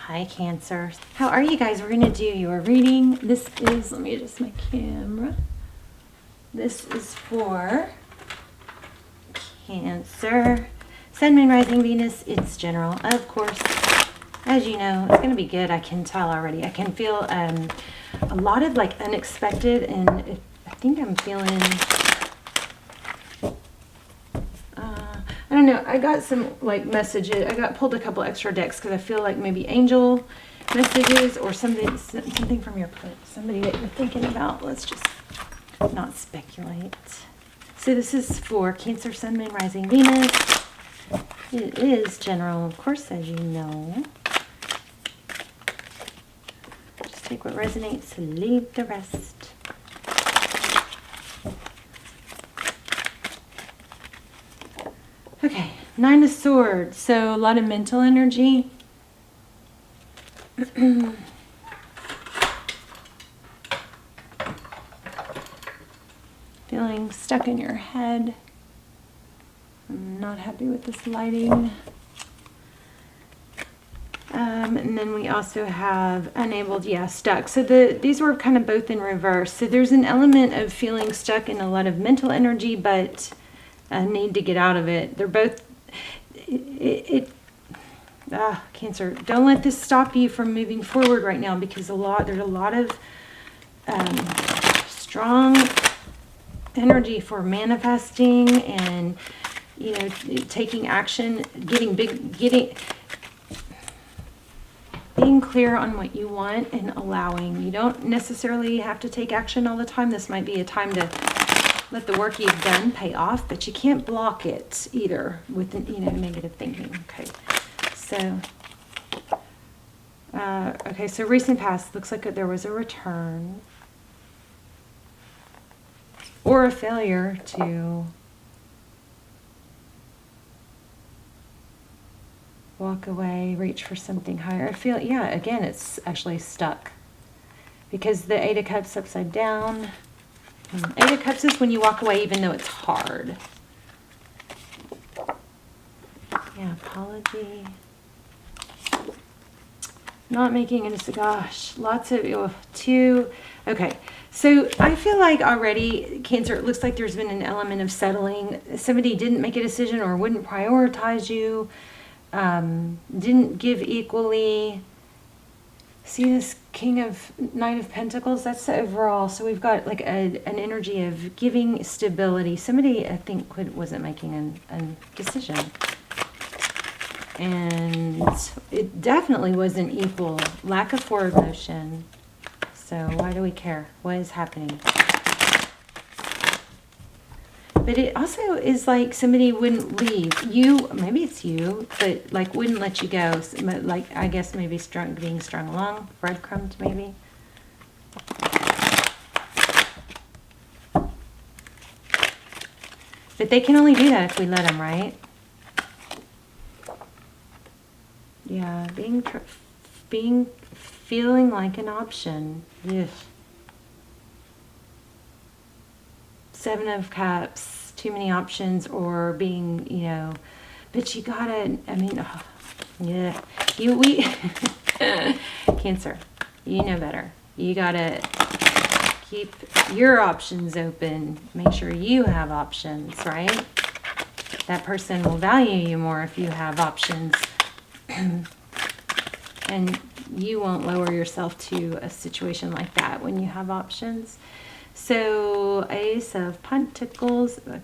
Hi, Cancer. How are you guys? We're going to do your reading. This is, let me adjust my camera. This is for Cancer. Sun, Moon, Rising, Venus. It's general, of course. As you know, it's going to be good. I can tell already. I can feel a lot of like unexpected, and I think I'm feeling... I don't know. I got some like messages. I pulled a couple extra decks because I feel like maybe angel messages or something from your somebody that you're thinking about. Let's just not speculate. So this is for Cancer, Sun, Moon, Rising, Venus. It is general, of course, as you know. Just take what resonates and leave the rest. Okay, Nine of Swords, so a lot of mental energy. Feeling stuck in your head. I'm not happy with this lighting. And then we also have unable, stuck. So these were kind of both in reverse. So there's an element of feeling stuck in a lot of mental energy, but need to get out of it. They're both, Cancer, don't let this stop you from moving forward right now, because there's a lot of strong energy for manifesting and, taking action, being clear on what you want and allowing. You don't necessarily have to take action all the time. This might be a time to let the work you've done pay off, but you can't block it either with negative thinking. Okay, so so recent past looks like there was a return or a failure to walk away, reach for something higher. I feel, again, it's actually stuck because the Eight of Cups upside down. Eight of Cups is when you walk away even though it's hard. Yeah, apology. Not making it a gosh. Lots of two. Okay, so I feel like already, Cancer, it looks like there's been an element of settling. Somebody didn't make a decision or wouldn't prioritize you. Didn't give equally. See this Knight of Pentacles? That's the overall. So we've got like an energy of giving stability. Somebody, I think, wasn't making a decision. And it definitely wasn't equal. Lack of forward motion. So why do we care? What is happening? But it also is like somebody wouldn't leave. You, maybe it's you, but like wouldn't let you go. Like, I guess maybe being strung along, breadcrumbed maybe. But they can only do that if we let them, right? Yeah, feeling like an option. Ugh. Seven of Cups, too many options, or being, but you gotta, Cancer, you know better. You gotta keep your options open. Make sure you have options, right? That person will value you more if you have options. And you won't lower yourself to a situation like that when you have options. So, Ace of Pentacles, a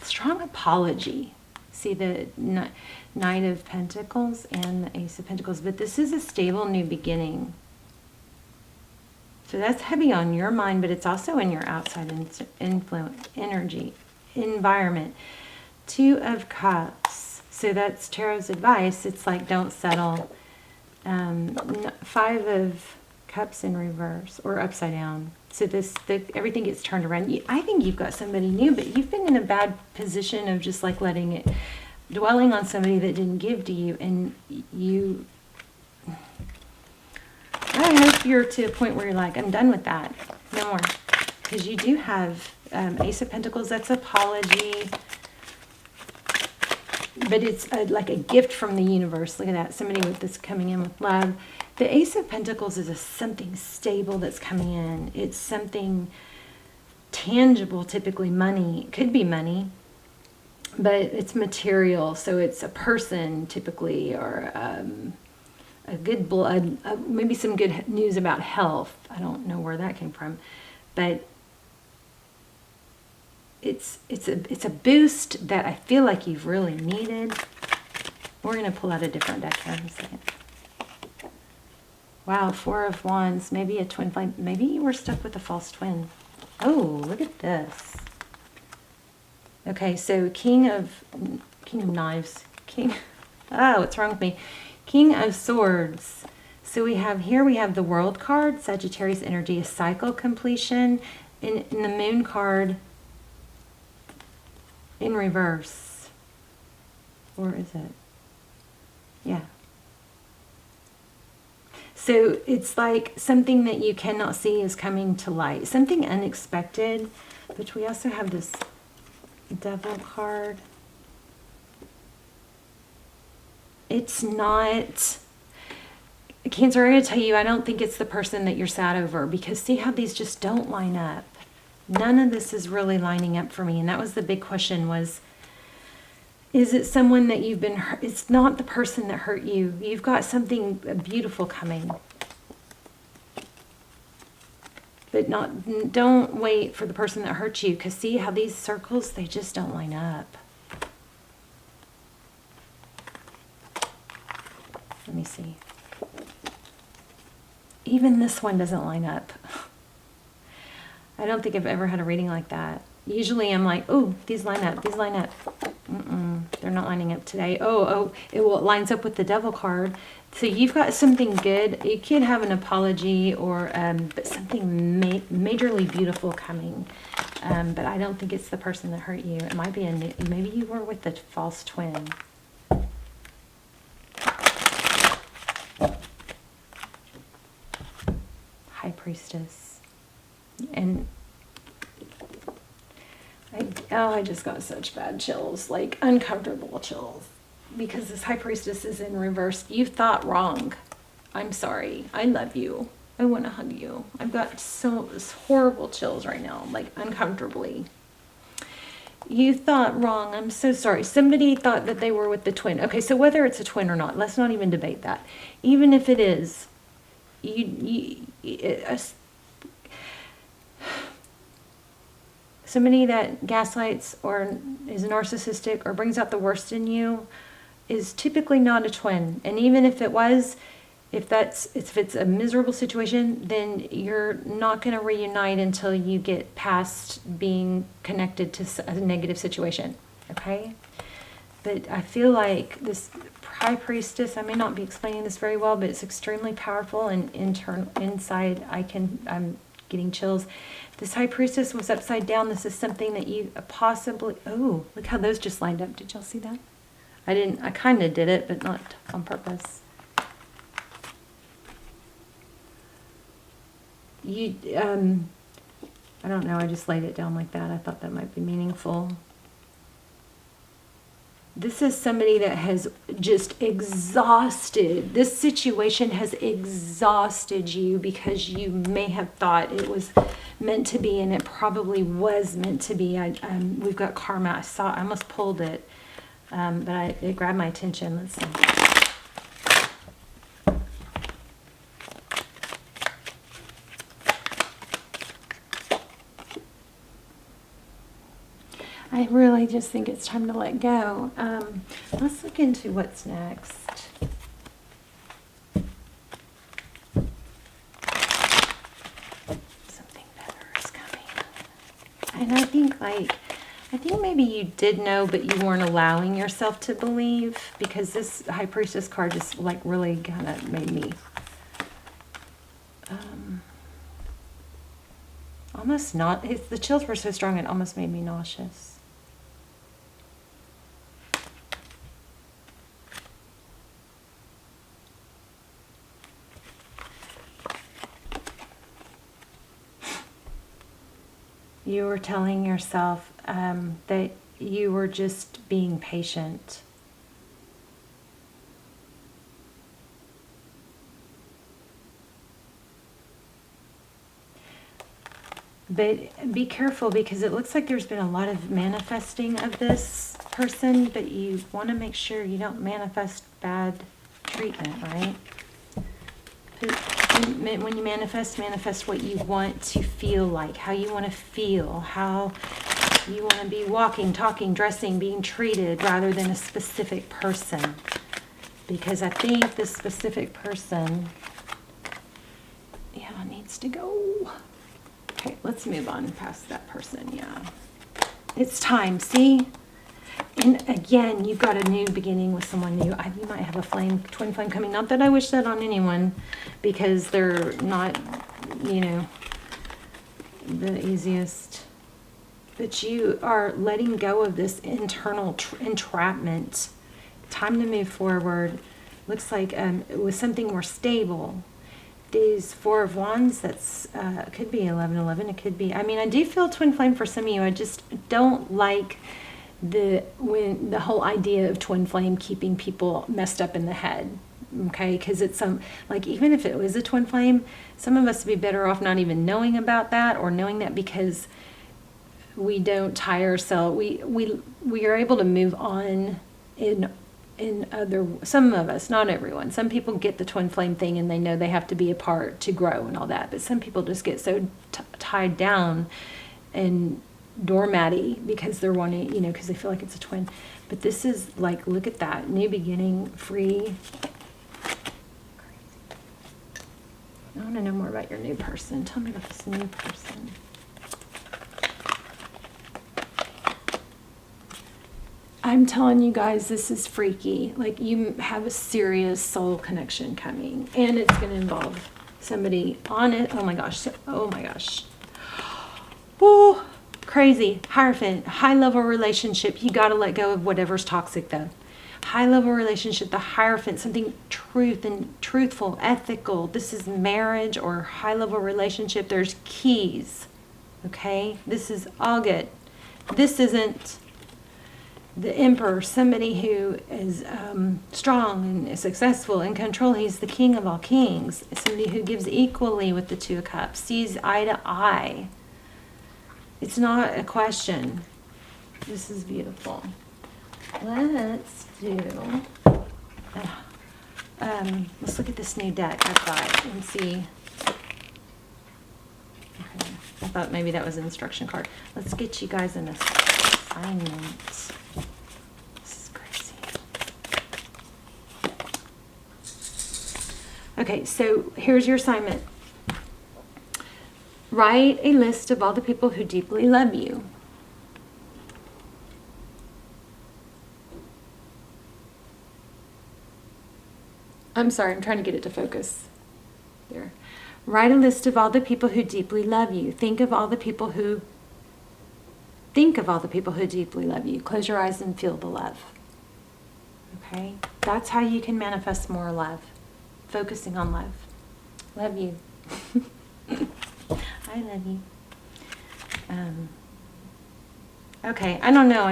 strong apology. See the Knight of Pentacles and the Ace of Pentacles. But this is a stable new beginning. So that's heavy on your mind, but it's also in your outside influence, energy, environment. Two of Cups. So that's Tarot's advice. It's like, don't settle. Five of Cups in reverse or upside down. So everything gets turned around. I think you've got somebody new, but you've been in a bad position of just like dwelling on somebody that didn't give to you, and I hope you're to a point where you're like, I'm done with that, no more, because you do have Ace of Pentacles. That's apology. but it's like a gift from the universe. Look at that. Somebody with this coming in with love. The Ace of Pentacles is something stable that's coming in. It's something tangible, typically money. It could be money, but it's material. So it's a person typically, or a good blood, maybe some good news about health. I don't know where that came from, but it's a boost that I feel like you've really needed. We're going to pull out a different deck here in a second. Wow, Four of Wands, maybe a twin flame. Maybe you were stuck with a false twin. Oh, look at this. Okay, so King of Knives. What's wrong with me? King of Swords. So we have the World card, Sagittarius energy, a cycle completion. In the Moon card, in reverse. Or is it? Yeah. So it's like something that you cannot see is coming to light. Something unexpected. But we also have this Devil card. It's not... Cancer, I'm going to tell you, I don't think it's the person that you're sad over, because see how these just don't line up. None of this is really lining up for me. And that was the big question was, is it someone that you've been hurt? It's not the person that hurt you. You've got something beautiful coming. But don't wait for the person that hurt you, because see how these circles, they just don't line up. Let me see. Even this one doesn't line up. I don't think I've ever had a reading like that. Usually I'm like, oh, these line up, these line up. They're not lining up today. It lines up with the Devil card. So you've got something good. You could have an apology or but something majorly beautiful coming. But I don't think it's the person that hurt you. It might be maybe you were with the false twin. High Priestess. And I just got such bad chills, like uncomfortable chills, because this High Priestess is in reverse. You thought wrong. I'm sorry. I love you. I want to hug you. I've got so horrible chills right now, like uncomfortably. You thought wrong. I'm so sorry. Somebody thought that they were with the twin. Okay, so whether it's a twin or not, let's not even debate that. Even if it is, somebody that gaslights or is narcissistic or brings out the worst in you is typically not a twin. And even if it was, if it's a miserable situation, then you're not going to reunite until you get past being connected to a negative situation. Okay? But I feel like this High Priestess, I may not be explaining this very well, but it's extremely powerful, and inside I'm getting chills. This High Priestess was upside down. This is something that you possibly... Oh, look how those just lined up. Did y'all see that? I kind of did it, but not on purpose. I don't know. I just laid it down like that. I thought that might be meaningful. This is somebody that has just exhausted. This situation has exhausted you because you may have thought it was meant to be, and it probably was meant to be. We've got karma. I almost pulled it, but it grabbed my attention. Let's see. I really just think it's time to let go. Let's look into what's next. Something better is coming. And I think maybe you did know, but you weren't allowing yourself to believe, because this High Priestess card just like really kind of made me almost not. The chills were so strong it almost made me nauseous. You were telling yourself that you were just being patient. But be careful, because it looks like there's been a lot of manifesting of this person, but you want to make sure you don't manifest bad treatment, right? When you manifest what you want to feel like, how you want to feel, how you want to be walking, talking, dressing, being treated, rather than a specific person. Because I think this specific person, yeah, needs to go. Okay, let's move on past that person, yeah. It's time, see? And again, you've got a new beginning with someone new. You might have a twin flame coming. Not that I wish that on anyone, because they're not, the easiest. But you are letting go of this internal entrapment. Time to move forward. Looks like with something more stable. These Four of Wands, that's could be 1111. It could be. I mean, I do feel twin flame for some of you. I just don't like the whole idea of twin flame keeping people messed up in the head. Okay, because it's like, even if it was a twin flame, some of us would be better off not even knowing about that, or knowing that, because we don't tie ourselves. We are able to move on some of us, not everyone. Some people get the twin flame thing and they know they have to be apart to grow and all that. But some people just get so tied down and doormatty because they're wanting, because they feel like it's a twin. But this is like, look at that. New beginning, free. I want to know more about your new person. Tell me about this new person. I'm telling you guys, this is freaky. Like, you have a serious soul connection coming, and it's going to involve somebody on it. Oh my gosh. Oh my gosh. Woo. Crazy. Hierophant. High level relationship. You got to let go of whatever's toxic, though. High level relationship. The Hierophant. Something truthful, ethical. This is marriage or high level relationship. There's keys. Okay. This is all good. This isn't the Emperor, somebody who is strong and successful and control. He's the king of all kings. Somebody who gives equally with the Two of Cups, sees eye to eye. It's not a question. This is beautiful. Let's do, let's look at this new deck I've got and see. Okay. I thought maybe that was an instruction card. Let's get you guys an assignment. Okay, so here's your assignment. Write a list of all the people who deeply love you. I'm sorry, I'm trying to get it to focus. There. Write a list of all the people who deeply love you. Think of all the people who deeply love you. Close your eyes and feel the love. Okay? That's how you can manifest more love. Focusing on love. Love you. I love you. Okay, I don't know.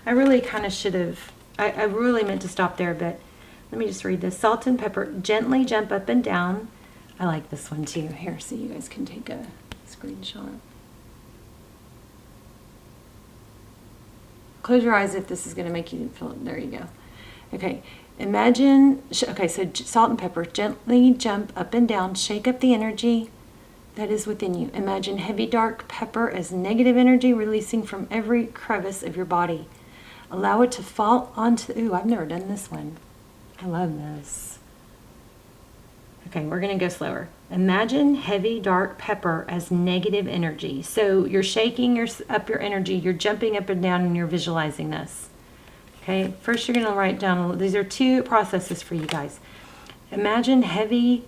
I really kind of should have, I really meant to stop there, but let me just read this. Salt and pepper, gently jump up and down. I like this one too. Here, so you guys can take a screenshot. Close your eyes if this is going to make you feel, there you go. Okay, okay, so salt and pepper, gently jump up and down, shake up the energy that is within you. Imagine heavy dark pepper as negative energy releasing from every crevice of your body. Allow it to fall onto, ooh, I've never done this one. I love this. Okay, we're going to go slower. Imagine heavy dark pepper as negative energy. So you're shaking up your energy, you're jumping up and down, and you're visualizing this. Okay, first you're going to write down, these are two processes for you guys. Imagine heavy,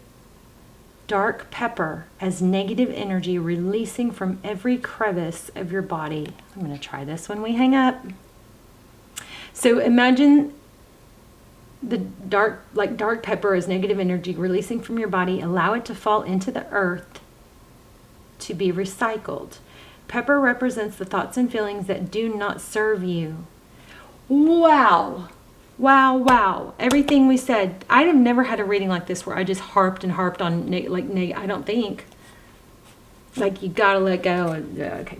dark pepper as negative energy releasing from every crevice of your body. I'm going to try this when we hang up. So imagine the dark pepper as negative energy releasing from your body. Allow it to fall into the earth to be recycled. Pepper represents the thoughts and feelings that do not serve you. Wow. Wow, wow. Everything we said. I have never had a reading like this where I just harped and harped on, I don't think. like you gotta let go. And, okay.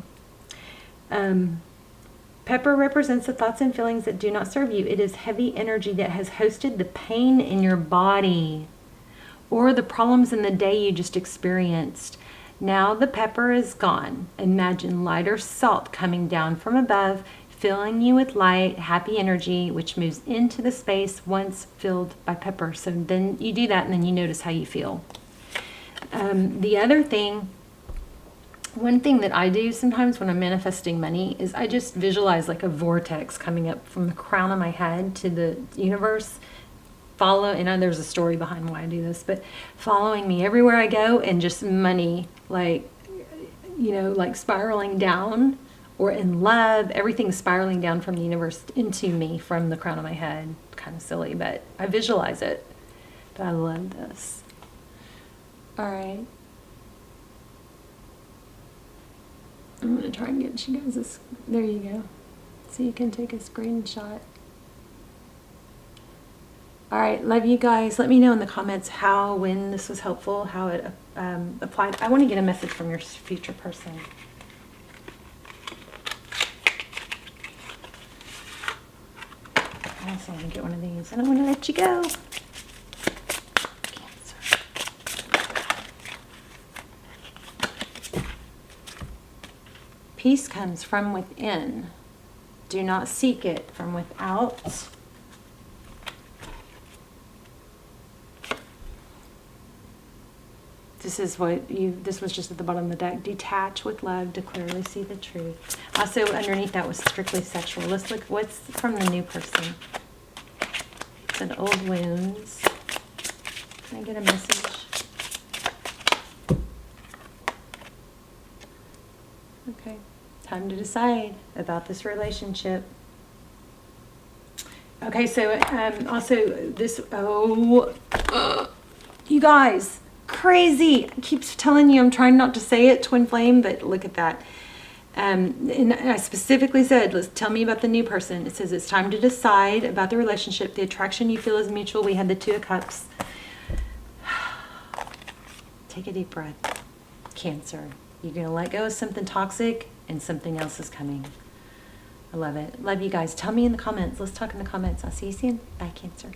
Pepper represents the thoughts and feelings that do not serve you. It is heavy energy that has hosted the pain in your body or the problems in the day you just experienced. Now the pepper is gone. Imagine lighter salt coming down from above, filling you with light, happy energy, which moves into the space once filled by pepper. So then you do that and then you notice how you feel. The other thing, one thing that I do sometimes when I'm manifesting money is I just visualize like a vortex coming up from the crown of my head to the universe. And there's a story behind why I do this, but following me everywhere I go, and just money, like, like spiraling down, or in love, everything spiraling down from the universe into me from the crown of my head. Kind of silly, but I visualize it. But I love this. All right. I'm going to try and get you guys this. There you go. So you can take a screenshot. All right, love you guys. Let me know in the comments when this was helpful, how it applied. I want to get a message from your future person. I also want to get one of these, and I want to let you go. Cancer. Peace comes from within. Do not seek it from without. This was just at the bottom of the deck. Detach with love to clearly see the truth. Also, underneath that was strictly sexual. Let's look what's from the new person. It said old wounds. Can I get a message? Okay. Time to decide about this relationship. Okay, so also this, you guys. Crazy. I keep telling you I'm trying not to say it, twin flame, but look at that. And I specifically said, tell me about the new person. It says it's time to decide about the relationship. The attraction you feel is mutual. We had the Two of Cups. Take a deep breath. Cancer. You're going to let go of something toxic and something else is coming. I love it. Love you guys. Tell me in the comments. Let's talk in the comments. I'll see you soon. Bye, Cancer.